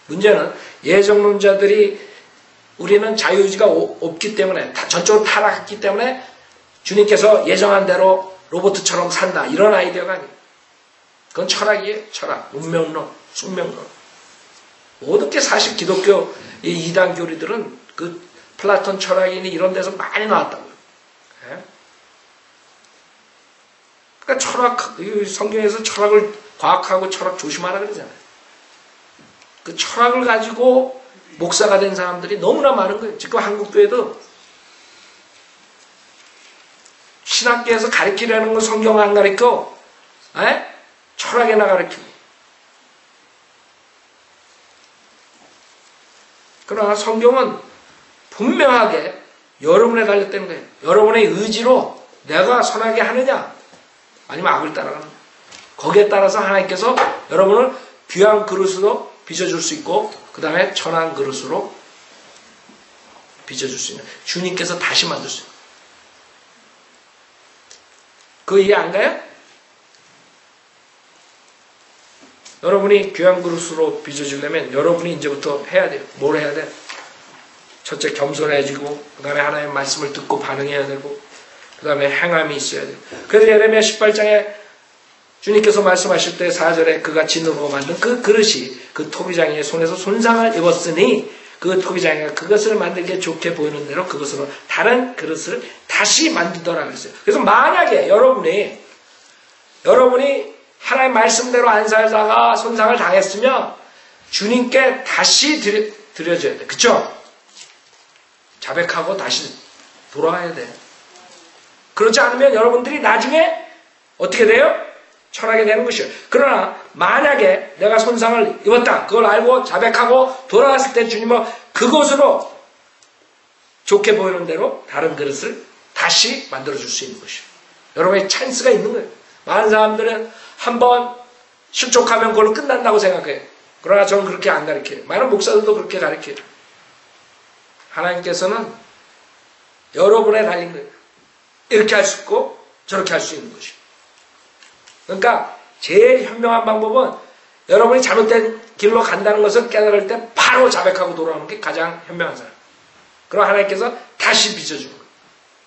문제는 예정론자들이 우리는 자유의지가 없기 때문에 전적으로 타락했기 때문에 주님께서 예정한 대로 로봇처럼 산다 이런 아이디어가 아니에요. 그건 철학이에요. 철학, 운명론, 숙명론. 모든 게 사실 기독교 이 이단 교리들은 그 플라톤 철학인이 이런 데서 많이 나왔다고요. 네? 그러니까 철학, 성경에서 철학을 과학하고 철학 조심하라 그러잖아요. 그 철학을 가지고 목사가 된 사람들이 너무나 많은 거예요. 지금 한국교회도 신학교에서 가르치려는 건 성경 안 가르쳐. 철학에나 가르치고. 그러나 성경은 분명하게 여러분에 달렸다는 거예요. 여러분의 의지로 내가 선하게 하느냐 아니면 악을 따라가는 거예요. 거기에 따라서 하나님께서 여러분을 귀한 그릇으로 빚어줄 수 있고 그 다음에 천한 그릇으로 빚어줄 수 있는 주님께서 다시 만들 수 있는 그 이해 안 가요? 여러분이 귀한 그릇으로 빚어주려면 여러분이 이제부터 해야 돼요. 뭘 해야 돼? 첫째 겸손해지고, 그 다음에 하나님의 말씀을 듣고 반응해야 되고, 그 다음에 행함이 있어야 돼요. 그래서 예레미야 18장에 주님께서 말씀하실 때 4절에 그가 진으로 만든 그 그릇이 그 토기장의 손에서 손상을 입었으니 그 토기장이가 그것을 만들게 좋게 보이는 대로 그것으로 다른 그릇을 다시 만들더라 그랬어요. 그래서 만약에 여러분이 하나님 말씀대로 안 살다가 손상을 당했으면 주님께 다시 드려줘야 돼. 그쵸? 자백하고 다시 돌아와야 돼. 그렇지 않으면 여러분들이 나중에 어떻게 돼요? 철하게 되는 것이에요. 그러나 만약에 내가 손상을 입었다. 그걸 알고 자백하고 돌아왔을 때 주님은 그것으로 좋게 보이는 대로 다른 그릇을 다시 만들어줄 수 있는 것이에요. 여러분의 찬스가 있는 거예요. 많은 사람들은 한번 실족하면 그걸로 끝난다고 생각해요. 그러나 저는 그렇게 안 가르쳐요. 많은 목사들도 그렇게 가르쳐요. 하나님께서는 여러분에 달린 거예요. 이렇게 할 수 있고 저렇게 할 수 있는 것이에요. 그러니까 제일 현명한 방법은 여러분이 잘못된 길로 간다는 것을 깨달을 때 바로 자백하고 돌아오는 게 가장 현명한 사람. 그럼 하나님께서 다시 빚어주는 거예요.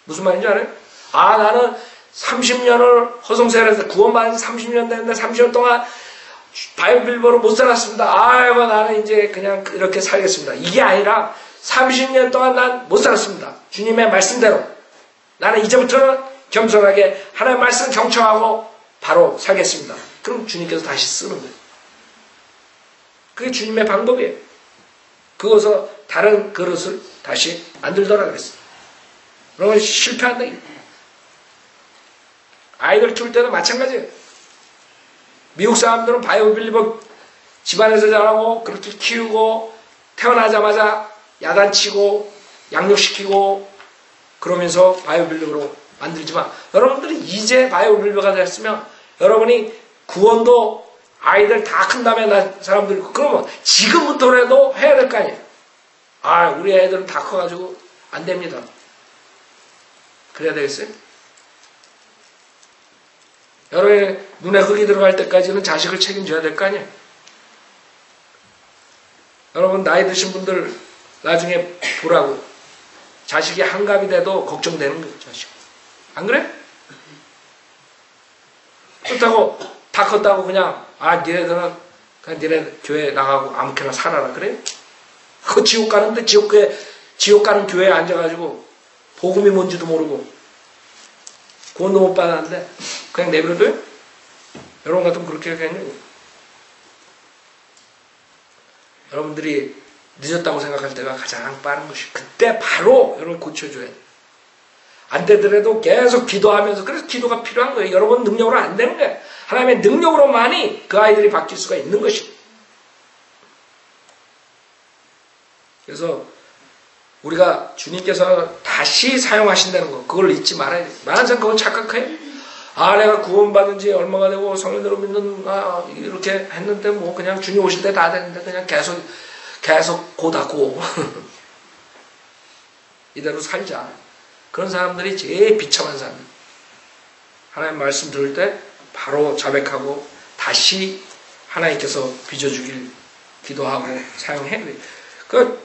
무슨 말인지 알아요? 아, 나는 30년을 허송세월해서 구원받은 지 30년 됐는데 30년 동안 바이블로 못 살았습니다. 아이고 나는 이제 그냥 이렇게 살겠습니다. 이게 아니라 30년 동안 난 못 살았습니다. 주님의 말씀대로. 나는 이제부터는 겸손하게 하나님의 말씀 경청하고 바로 살겠습니다. 그럼 주님께서 다시 쓰는 거예요. 그게 주님의 방법이에요. 그것을 다른 그릇을 다시 만들더라 그랬어요. 그러면 실패한다. 아이들 키울 때도 마찬가지예요. 미국 사람들은 바이오 빌리버 집안에서 자라고 그렇게 키우고 태어나자마자 야단치고 양육시키고 그러면서 바이오 빌리버로 만들지만 여러분들이 이제 바이오 빌리버가 됐으면 여러분이 구원도 아이들 다 큰 다음에 난 사람들이 그러면 지금부터라도 해야 될 거 아니에요. 아, 우리 애들은 다 커가지고 안 됩니다. 그래야 되겠어요? 여러분의 눈에 흙이 들어갈 때까지는 자식을 책임져야 될 거 아니에요? 여러분 나이 드신 분들 나중에 보라고 자식이 한갑이 돼도 걱정되는 거예요. 자식. 안 그래? 그렇다고 다 컸다고 그냥 니네들은 그냥 니네 교회 나가고 아무렇게나 살아라 그래요? 그 지옥 가는데 지옥 가는 교회에 앉아가지고 복음이 뭔지도 모르고 구원도 못 받았는데 그냥 내버려둬요? 여러분 같으면 그렇게 하겠냐고. 여러분들이 늦었다고 생각할 때가 가장 빠른 것이 그때 바로 여러분 고쳐줘야 돼요. 안 되더라도 계속 기도하면서 그래서 기도가 필요한 거예요. 여러분 능력으로 안 되는 거예요. 하나님의 능력으로만이 그 아이들이 바뀔 수가 있는 것이에요. 그래서 우리가 주님께서 다시 사용하신다는 거 그걸 잊지 말아야 돼요. 많은 사람 그걸 착각해요. 아 내가 구원받은 지 얼마가 되고 성령으로 믿는 이렇게 했는데 뭐 그냥 주님 오실 때 다 됐는데 그냥 계속 고다고 이대로 살자. 그런 사람들이 제일 비참한 사람들. 하나님 말씀 들을 때 바로 자백하고 다시 하나님께서 빚어주길 기도하고 사용해야 돼요.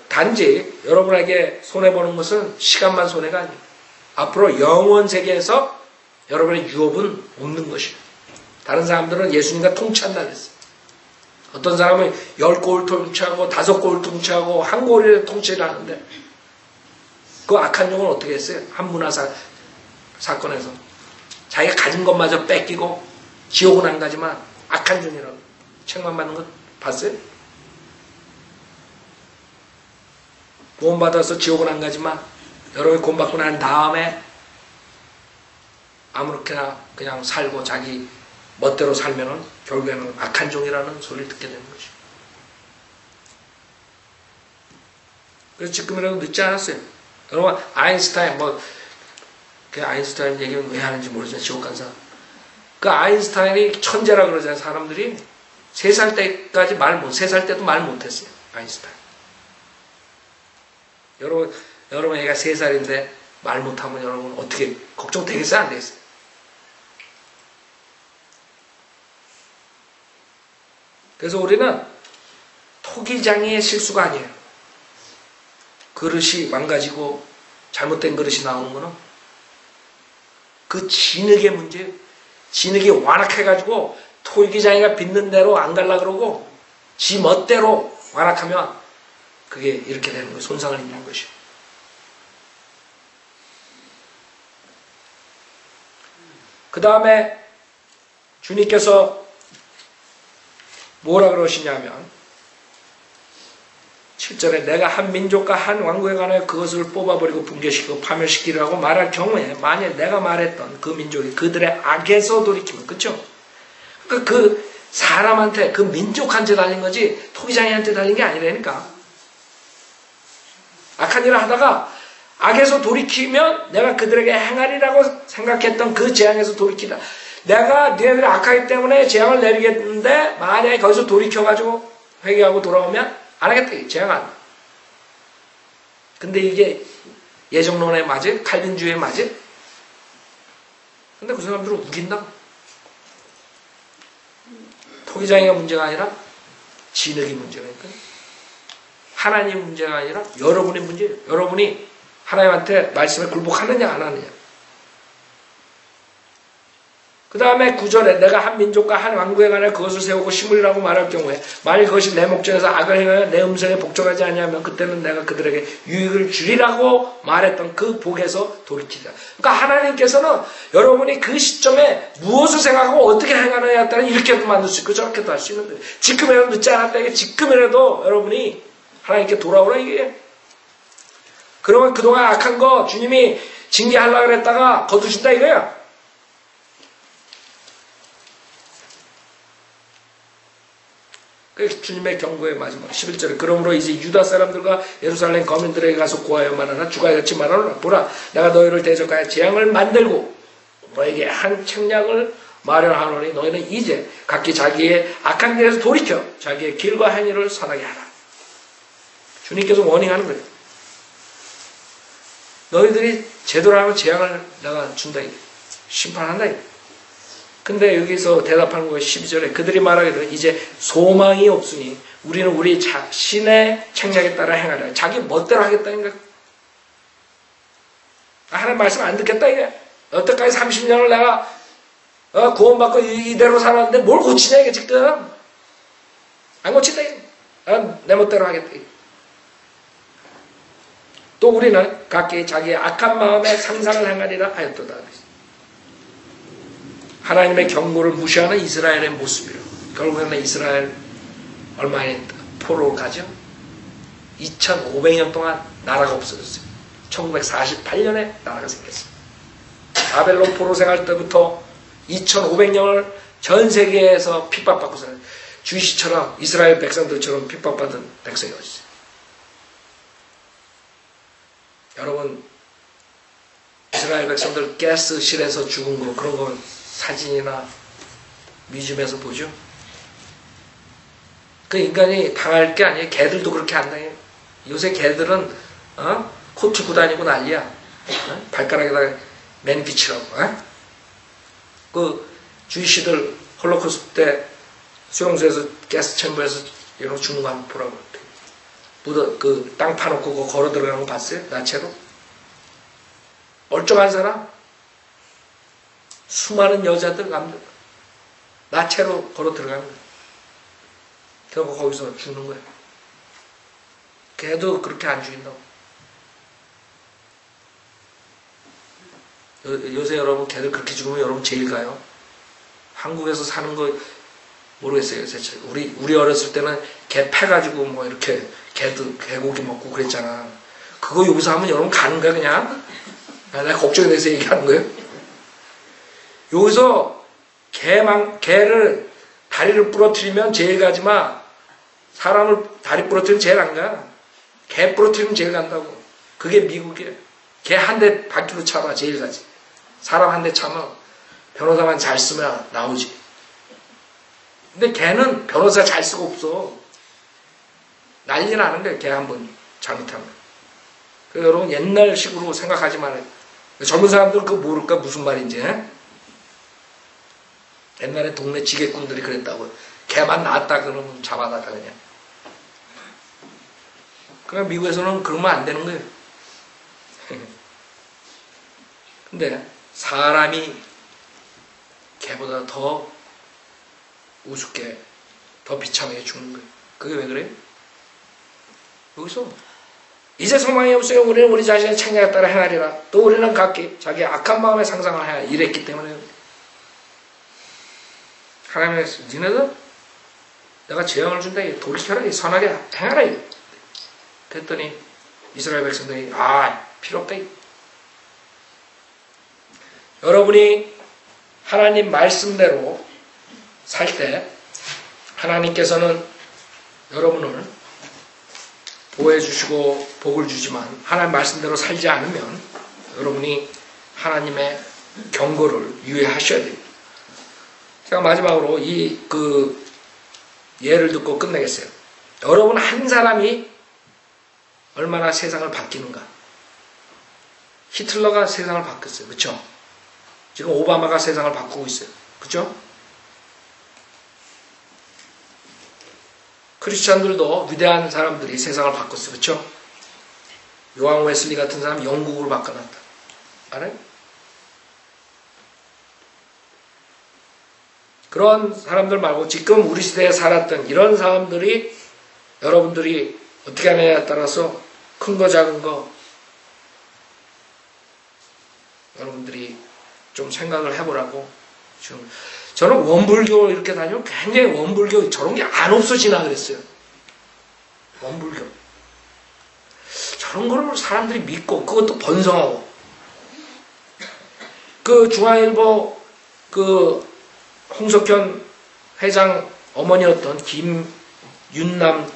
단지 여러분에게 손해보는 것은 시간만 손해가 아니에요. 앞으로 영원 세계에서 여러분의 유업은 없는 것이에요. 다른 사람들은 예수님과 통치한다 그랬어요. 어떤 사람은 10골 통치하고 5골 통치하고 1골을 통치를 하는데 그 악한 종은 어떻게 했어요? 한 문화사 사건에서 자기가 가진 것마저 뺏기고 지옥은 안 가지만 악한 종이라고 책만 받는 거 봤어요? 구원받아서 지옥은 안 가지만 여러분이 구원받고 난 다음에 아무렇게나 그냥 살고 자기 멋대로 살면은 결국에는 악한 종이라는 소리를 듣게 되는 것이죠. 그래서 지금이라도 늦지 않았어요. 여러분 아인슈타인 그 아인슈타인 얘기는 왜 하는지 모르지만 지옥 간 사람. 그 아인슈타인이 천재라 그러잖아요. 사람들이 3살 때까지 3살 때도 말 못했어요. 아인슈타인. 여러분 애가 3살인데 말 못하면 여러분 어떻게 걱정되겠어요? 안 되겠어요? 그래서 우리는 토기장의 실수가 아니에요. 그릇이 망가지고 잘못된 그릇이 나오는 거는 그 진흙의 문제예요. 진흙이 완악해가지고 토기장이가 빚는 대로 안 갈라 그러고 지 멋대로 완악하면 그게 이렇게 되는 거예요. 손상을 입는 것이에요. 그 다음에 주님께서 뭐라 그러시냐면 7절에 내가 한 민족과 한 왕국에 관하여 그것을 뽑아버리고 붕괴시키고 파멸시키라고 말할 경우에 만일 내가 말했던 그 민족이 그들의 악에서 돌이키면 그렇죠? 그 사람한테 그 민족한테 달린 거지 토기장이한테 달린 게 아니라니까. 악한 일을 하다가 악에서 돌이키면 내가 그들에게 행하리라고 생각했던 그 재앙에서 돌이키다. 내가 너희들이 악하기 때문에 재앙을 내리겠는데 만약에 거기서 돌이켜가지고 회개하고 돌아오면 안 하겠다. 재앙 안. 근데 이게 예정론에 맞아요? 칼빈주의에 맞아요? 근데 그 사람들은 우긴다. 토기장이가 문제가 아니라 진흙이 문제라니까요. 하나님 문제가 아니라 여러분의 문제예요. 여러분이 하나님한테 말씀에 굴복하느냐 안 하느냐. 그 다음에 9절에 내가 한 민족과 한 왕국에 관하여 그것을 세우고 심으리라고 말할 경우에 만일 그것이 내 목전에서 악을 행하여 내 음성에 복종하지 아니하면 그때는 내가 그들에게 유익을 주리라고 말했던 그 복에서 돌이키자. 그러니까 하나님께서는 여러분이 그 시점에 무엇을 생각하고 어떻게 행하느냐에 따라 이렇게도 만들 수 있고 저렇게도 할 수 있는 거예요. 지금이라도 늦지 않았다. 이게 지금이라도 여러분이 하나님께 돌아오라 이게. 그러면 그동안 악한 거 주님이 징계하려고 그랬다가 거두신다 이거야. 그 주님의 경고의 마지막 11절에 그러므로 이제 유다 사람들과 예루살렘 거민들에게 가서 고하여만 하나 주가같이 말하노라. 보라 내가 너희를 대적하여 재앙을 만들고 너에게 한 책략을 마련하노니 너희는 이제 각기 자기의 악한 길에서 돌이켜 자기의 길과 행위를 선하게 하라. 주님께서 워닝하는 거예요. 너희들이 제대로 하면 재앙을 내가 준다 이게. 심판한다 이게. 근데 여기서 대답하는 거예요. 12절에 그들이 말하기를 이제 소망이 없으니 우리는 우리 자신의 책략에 따라 행하라. 자기 멋대로 하겠다는 거야. 하나님 말씀 안 듣겠다 이게. 여태까지 30년을 내가 구원받고 이대로 살았는데 뭘 고치냐 이게 지금. 안 고친다 이게. 내 멋대로 하겠다 이게. 또 우리는 각기 자기의 악한 마음에 상상을 행하리라 하였도다. 하나님의 경고를 무시하는 이스라엘의 모습이에요. 결국에는 이스라엘 얼마나 포로로 가죠? 2500년 동안 나라가 없어졌어요. 1948년에 나라가 생겼어요. 바벨론 포로 생활 때부터 2500년을 전 세계에서 핍박받고 살아요. 주이시처럼 이스라엘 백성들처럼 핍박받은 백성이 어딨어요. 여러분 이스라엘 백성들 가스실에서 죽은 거 그런 거 사진이나 뮤지엄에서 보죠. 그 인간이 당할 게 아니에요. 개들도 그렇게 안 당해요. 요새 개들은 코트 입고 다니고 난리야. 발가락에다가 맨 비치라고. 그 주이시들 홀로코스트 때 수용소에서 가스 챔버에서 이런 죽는 거 한번 보라고. 그 땅 파놓고 그거 걸어 들어가는 거 봤어요? 나체로? 멀쩡한 사람? 수많은 여자들 남들 나체로 걸어 들어가는 거예요. 결국 거기서 죽는 거예요. 걔도 그렇게 안 죽인다고. 요새 여러분 걔들 그렇게 죽으면 여러분 제일 가요. 한국에서 사는 거 모르겠어요. 요새 우리 어렸을 때는 개 패가지고 뭐 이렇게 개고기 먹고 그랬잖아. 그거 여기서 하면 여러분 가는 거야 그냥. 내가 걱정이 돼서 얘기하는 거예요. 여기서 개를 다리를 부러뜨리면 제일 가지만 사람을 다리 부러뜨리면 제일 안 가. 개 부러뜨리면 제일 간다고. 그게 미국이에요. 개 한 대 바퀴로 차면 제일 가지. 사람 한 대 차면 변호사만 잘 쓰면 나오지. 근데 개는 변호사 잘 쓰고 없어. 난리 나는 거예요. 개 한 번 잘못하면. 그래서 여러분 옛날식으로 생각하지 말아요. 젊은 사람들은 그거 모를까 무슨 말인지. 옛날에 동네 지게꾼들이 그랬다고. 개만 낳았다 그러면 잡아다가 그냥. 그러니까 미국에서는 그러면 안 되는 거예요. 근데 사람이 개보다 더 우습게, 더 비참하게 죽는 거예요. 그게 왜 그래요? 여기서 이제 소망이 없어요. 우리는 우리 자신의 책략에 따라 행하리라. 또 우리는 각기 자기 악한 마음의 상상을 하여 이랬기 때문에 하나님의 니네들 내가 재앙을 준다. 돌이켜라. 선하게 행하라. 그랬더니 이스라엘 백성들이 필요 없다. 여러분이 하나님 말씀대로 살 때 하나님께서는 여러분을 보호해 주시고 복을 주지만 하나님 말씀대로 살지 않으면 여러분이 하나님의 경고를 유의하셔야 됩니다. 제가 마지막으로 예를 듣고 끝내겠어요. 여러분 한 사람이 얼마나 세상을 바뀌는가. 히틀러가 세상을 바꿨어요. 그렇죠? 지금 오바마가 세상을 바꾸고 있어요. 그렇죠? 크리스찬들도 위대한 사람들이 세상을 바꿨어요. 그렇죠? 요한 웨슬리 같은 사람 영국을 바꿔놨다. 알아요? 그런 사람들 말고 지금 우리 시대에 살았던 이런 사람들이 여러분들이 어떻게 하느냐에 따라서 큰 거 작은 거 여러분들이 좀 생각을 해보라고. 지금 저는 원불교 이렇게 다니면 굉장히 원불교 저런 게 안 없어지나 그랬어요. 원불교 저런 거를 사람들이 믿고 그것도 번성하고. 그 중앙일보 홍석현 회장 어머니였던 김윤남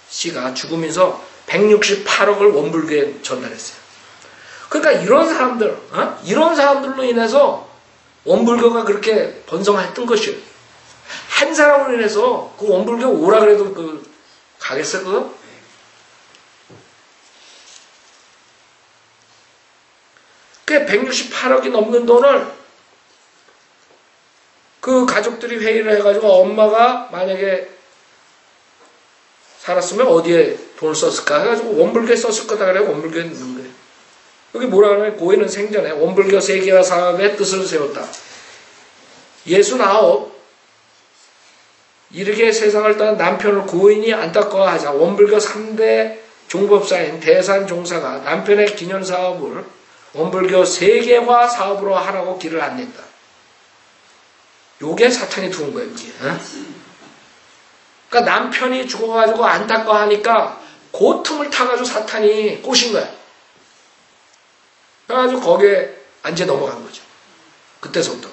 씨가 죽으면서 168억을 원불교에 전달했어요. 그러니까 이런 사람들로 인해서 원불교가 그렇게 번성했던 것이에요. 한 사람으로 인해서 그 원불교 오라 그래도 가겠어요, 그거? 그 168억이 넘는 돈을 그 가족들이 회의를 해가지고 엄마가 만약에 살았으면 어디에 돈을 썼을까 해가지고 원불교에 썼을 거다 그래. 원불교에 넣는 거예요. 여기 뭐라 그러냐면 고인은 생전에 원불교 세계화 사업의 뜻을 세웠다. 69 이르게 세상을 떠난 남편을 고인이 안타까워하자 원불교 3대 종법사인 대산종사가 남편의 기념사업을 원불교 세계화 사업으로 하라고 길을 안냈다. 요게 사탄이 두은 거예요. 이게. 그러니까 남편이 죽어가지고 안타까워하니까 그 틈을 타가지고 사탄이 꼬신 거야. 그래가지고 거기에 앉아 넘어간 거죠. 그때서부터.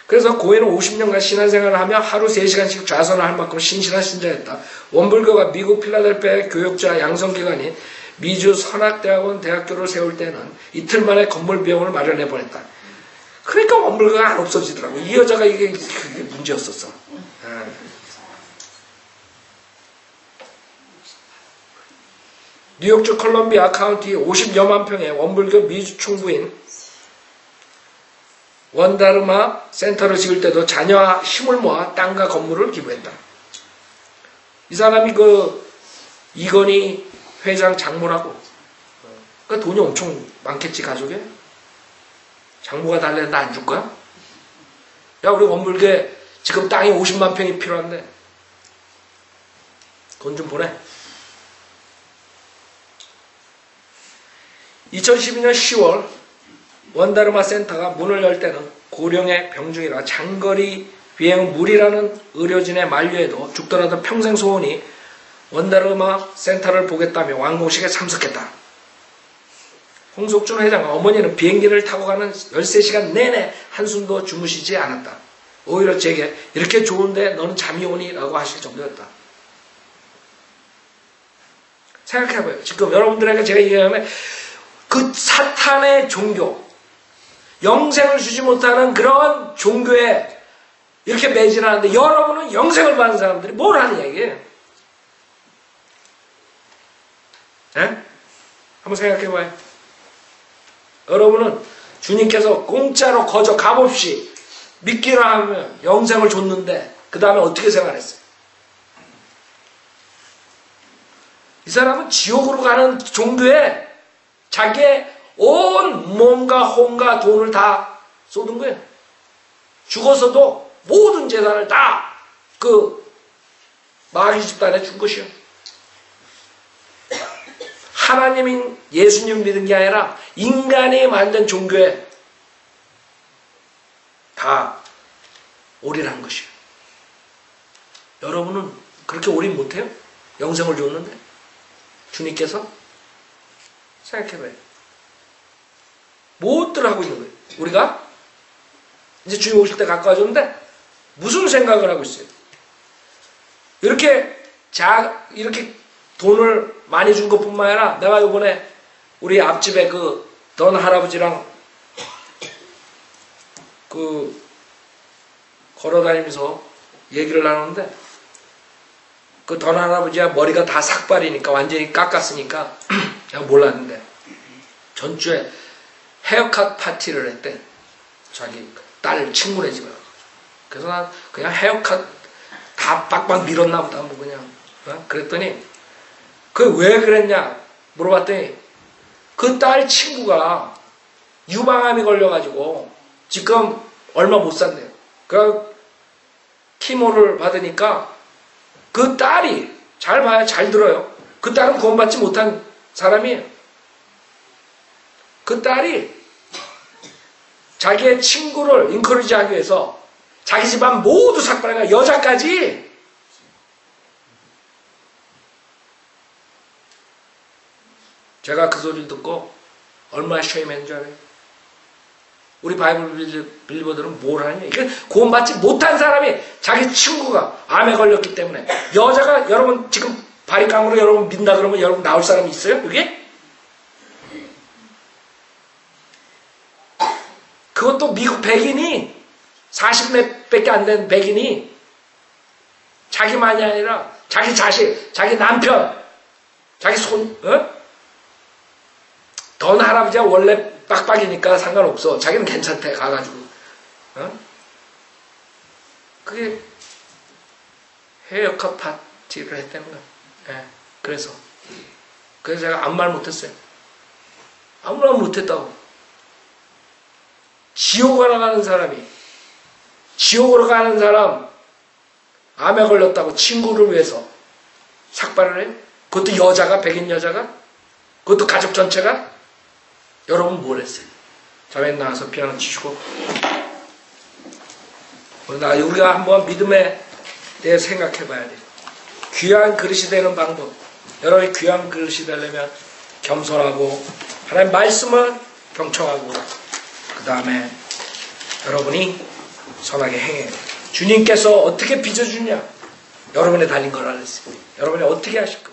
그래서 고인은 50년간 신앙생활을 하며 하루 3시간씩 좌선을 할 만큼 신실한 신자였다. 원불교가 미국 필라델피아의 교육자 양성기관인 미주 선악대학원 대학교를 세울 때는 이틀 만에 건물 비용을 마련해 보냈다. 그러니까 원불교가 안 없어지더라고. 이 여자가 이게 문제였었어. 뉴욕주 컬럼비아 카운티 50여만 평의 원불교 미주 총부인 원다르마 센터를 지을 때도 자녀와 힘을 모아 땅과 건물을 기부했다. 이 사람이 이건희 회장 장모라고. 그러니까 돈이 엄청 많겠지, 가족에? 장모가 달래는데 안 줄 거야? 야, 우리 원불교에 지금 땅이 50만 평이 필요한데 돈 좀 보내. 2012년 10월 원다르마 센터가 문을 열 때는 고령의 병중이라 장거리 비행 무리라는 의료진의 만류에도 죽더라도 평생 소원이 원다르마 센터를 보겠다며 완공식에 참석했다. 홍석준 회장 어머니는 비행기를 타고 가는 13시간 내내 한숨도 주무시지 않았다. 오히려 제게 이렇게 좋은데 너는 잠이 오니? 라고 하실 정도였다. 생각해봐요. 지금 여러분들에게 제가 얘기하면 그 사탄의 종교, 영생을 주지 못하는 그런 종교에 이렇게 매진하는데 여러분은 영생을 받는 사람들이 뭘 하느냐 이게. 한번 생각해봐요. 여러분은 주님께서 공짜로 거저 값없이 믿기로 하면 영생을 줬는데 그 다음에 어떻게 생활했어요? 이 사람은 지옥으로 가는 종교에 자기의 온 몸과 혼과 돈을 다 쏟은 거예요. 죽어서도 모든 재산을 다 그 마귀 집단에 준 것이요. 하나님인 예수님 믿은 게 아니라 인간이 만든 종교에 다 올인한 것이요. 여러분은 그렇게 올인 못해요? 영생을 줬는데 주님께서 생각해봐요. 무엇들을 하고 있는 거예요? 우리가 이제 주님 오실 때 가까워졌는데 무슨 생각을 하고 있어요? 이렇게 돈을 많이 준 것뿐만 아니라 내가 이번에 우리 앞집에 그 던 할아버지랑 그 걸어다니면서 얘기를 나누는데 그 던 할아버지가 머리가 다 삭발이니까 완전히 깎았으니까 내가 몰랐는데 전주에 헤어컷 파티를 했대. 자기 딸 친구네 집에. 그래서 난 그냥 헤어컷 다 빡빡 밀었나 보다 뭐 그냥. 그랬더니 그 왜 그랬냐 물어봤더니 그 딸 친구가 유방암이 걸려가지고 지금 얼마 못 산대요. 그 키모를 받으니까 그 딸이 잘 봐요. 잘 들어요. 그 딸은 구원받지 못한 사람이에요. 그 딸이 자기의 친구를 인커리지하기 위해서 자기 집안 모두 삭발해가 여자까지 제가 그 소리를 듣고 얼마나 쉐임했는 줄 알아요? 우리 바이블 빌리버들은 뭘 하냐? 이게 구원받지 못한 사람이 자기 친구가 암에 걸렸기 때문에 여자가 여러분 지금 바리깡으로 여러분 민다 그러면 여러분 나올 사람이 있어요? 여기? 그것도 미국 백인이 40몇 밖에 안 된 백인이 자기만이 아니라 자기 자식, 자기 남편, 자기 손, 던 할아버지가 원래 빡빡이니까 상관없어. 자기는 괜찮대 가가지고. 그게 헤어컷 파티를 했다는 거야. 네. 그래서 제가 아무 말 못했어요. 아무 말 못했다고. 지옥으로 가는 사람이 지옥으로 가는 사람 암에 걸렸다고 친구를 위해서 삭발을 해요? 그것도 여자가 백인 여자가? 그것도 가족 전체가? 여러분 뭘 했어요? 자매 나와서 피아노 치시고 우리가 한번 믿음에 대해 생각해 봐야 돼요. 귀한 그릇이 되는 방법. 여러분이 귀한 그릇이 되려면 겸손하고 하나님 말씀을 경청하고 그 다음에 여러분이 선하게 행해야 돼요. 주님께서 어떻게 빚어주냐? 여러분의 달린 걸 알았어요. 여러분이 어떻게 하실 까